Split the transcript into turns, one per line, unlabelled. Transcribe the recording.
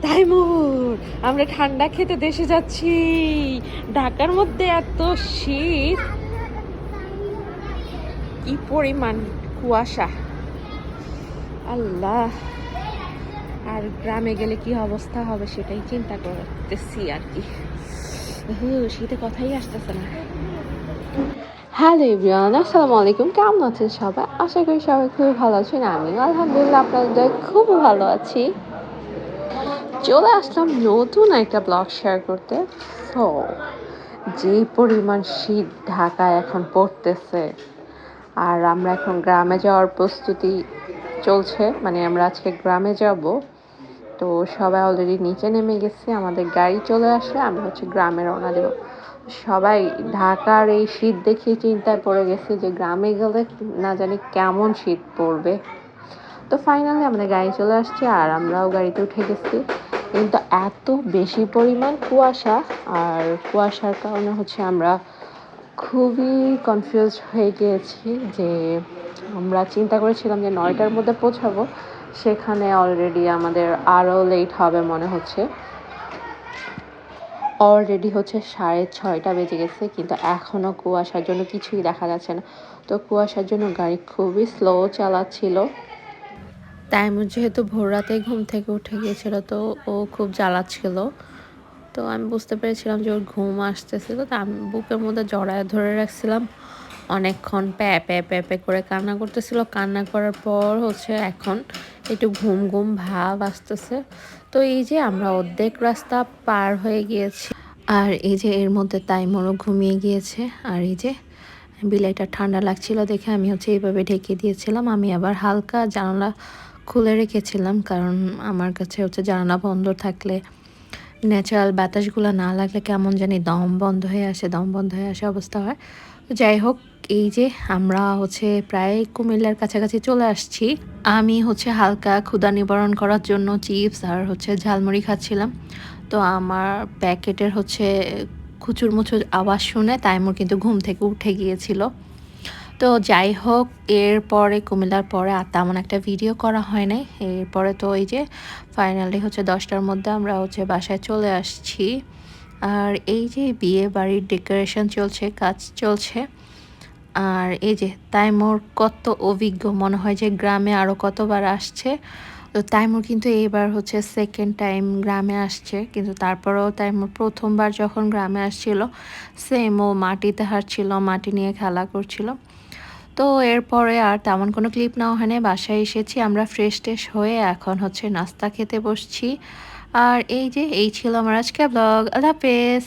তাইমুর, আমরা ঠান্ডা খেতে দেশে যাচ্ছি। ঢাকার মধ্যে এত শীত, কি পরিমাণ কুয়াশা, আল্লাহ! আর গ্রামে গেলে কি অবস্থা হবে সেটাই চিন্তা করতেছি আর কি। শীতে কথাই আসতেছে না। হ্যালো এভরিওয়ান, আসসালামু আলাইকুম। কেমন আছেন সবাই? আশা করি সবাই খুবই ভালো আছেন। আমি আলহামদুলিল্লাহ আপনাদের খুব ভালো আছি। চলে আসলাম নতুন একটা ব্লগ শেয়ার করতে। তো যে পরিমাণ শীত ঢাকায় এখন পড়তেছে, আর আমরা এখন গ্রামে যাওয়ার প্রস্তুতি চলছে, মানে আমরা আজকে গ্রামে যাব। তো সবাই অলরেডি নিচে নেমে গেছে, আমাদের গাড়ি চলে আসলে আমরা গ্রামে রওনা দেব। সবাই ঢাকার এই শীত দেখে চিন্তায় পড়ে গেছে যে গ্রামে গেলে না জানি কেমন শীত পড়বে। তো ফাইনালি আমাদের গাড়ি চলে আসছে আর আমরাও গাড়িতে উঠে গেছি। কিন্তু এত বেশি পরিমাণ কুয়াশা, আর কুয়াশার কারণে আমরা খুবই কনফিউজ হয়ে গিয়েছি যে আমরা চিন্তা করেছিলাম যে 9টার মধ্যে পৌঁছাবো, সেখানে অলরেডি আমাদের আরও লেট হবে মনে হচ্ছে। অলরেডি 6:30 বেজে গেছে, কিন্তু এখনও কুয়াশার জন্য কিছুই দেখা যাচ্ছে না। তো কুয়াশার জন্য গাড়ি খুবই স্লো চালাচ্ছিল। তাইমুর যেহেতু ভোর রাতে ঘুম থেকে উঠে গিয়েছিল, তো ও খুব জ্বালাচ্ছিল। তো আমি বুঝতে পেরেছিলাম যে ওর ঘুম আসতেছিল, তো আমি বুকের মধ্যে জড়ায় ধরে রাখছিলাম। অনেকক্ষণ প্যা প্যা প্যা প্যা করে কান্না করতেছিল। কান্না করার পর এখন একটু ঘুম ঘুম ভাব আসতেছে। তো এই যে আমরা অর্ধেক রাস্তা পার হয়ে গিয়েছি, আর এই যে এর মধ্যে তাইমুরও ঘুমিয়ে গিয়েছে। আর এই যে বিলাইটা ঠান্ডা লাগছিল দেখে আমি এইভাবে ঢেকে দিয়েছিলাম। আমি আবার হালকা জানালা খুলে রেখেছিলাম, কারণ আমার কাছে জানালা বন্ধ থাকলে ন্যাচারাল বাতাসগুলো না লাগলে কেমন জানি দম বন্ধ হয়ে আসে অবস্থা হয়। তো যাই হোক, এই যে আমরা প্রায় কুমিল্লার কাছাকাছি চলে আসছি। আমি হালকা ক্ষুধা নিবারণ করার জন্য চিপস আর ঝালমুড়ি খাচ্ছিলাম। তো আমার প্যাকেটের খুচুর মুচুর আওয়াজ শুনে তাইমুর কিন্তু ঘুম থেকে উঠে গিয়েছিল। তো যাই হোক, এরপরে কুমিল্লার পরে আর তেমন একটা ভিডিও করা হয় নাই। এরপরে তো এই যে ফাইনালি 10টার মধ্যে আমরা বাসায় চলে আসছি। আর এই যে বিয়ে বাড়ির ডেকোরেশন চলছে, কাজ চলছে। আর এই যে তাইমুর কত অভিজ্ঞ, মনে হয় যে গ্রামে আরও কতবার আসছে। তো তাইমুর কিন্তু এইবার সেকেন্ড টাইম গ্রামে আসছে, কিন্তু তারপরেও তাইমুর প্রথমবার যখন গ্রামে আসছিল সেম ও মাটিতে হাঁটছিল, মাটি নিয়ে খেলা করছিল। তো এরপরে আর তেমন কোনো ক্লিপ নেওয়া হয়নি। বাসায় এসেছি আমরা, ফ্রেশ ট্রেশ হয়ে এখন নাস্তা খেতে বসছি। আর এই ছিল আমার আজকে ব্লগ। আল্লাহ হাফেজ।